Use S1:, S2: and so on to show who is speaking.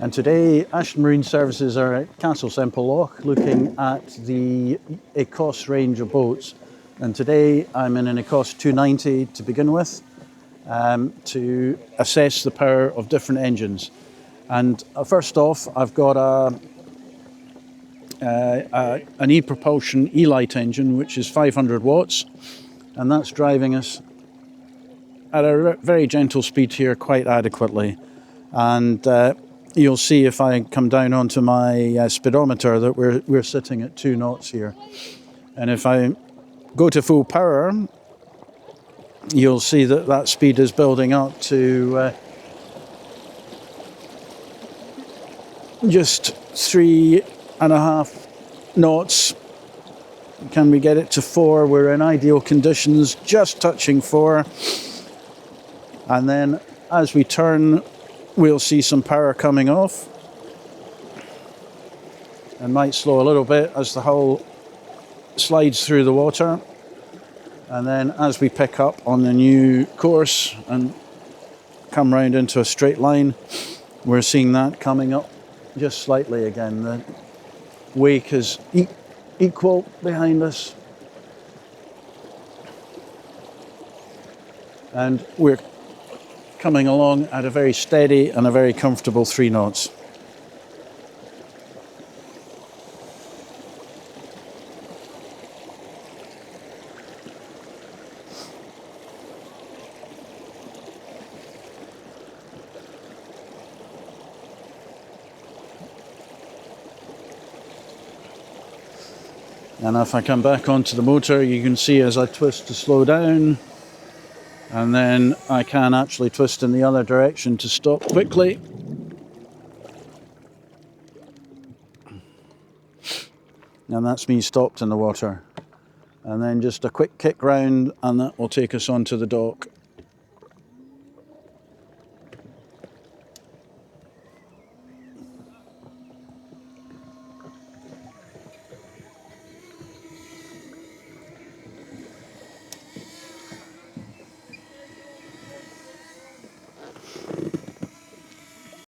S1: And today, Ashton Marine Services are at Castle Semple looking at the Ecosse range of boats. And today I'm in an Ecosse 290 to begin with, to assess the power of different engines. And first off, I've got an ePropulsion E-Light engine, which is 500 watts, and that's driving us at a very gentle speed here quite adequately. And you'll see if I come down onto my speedometer that we're sitting at 2 knots here. And if I go to full power, you'll see that that speed is building up to just 3.5 knots. Can we get it to 4? We're in ideal conditions, just touching 4. And then as we turn, we'll see some power coming off, and might slow a little bit as the hull slides through the water. And then as we pick up on the new course and come round into a straight line, we're seeing that coming up just slightly again. The wake is equal behind us, and we're coming along at a very steady and a very comfortable 3 knots. And if I come back onto the motor, you can see as I twist to slow down, and then I can actually twist in the other direction to stop quickly. And that's me stopped in the water. And then just a quick kick round, and that will take us onto the dock.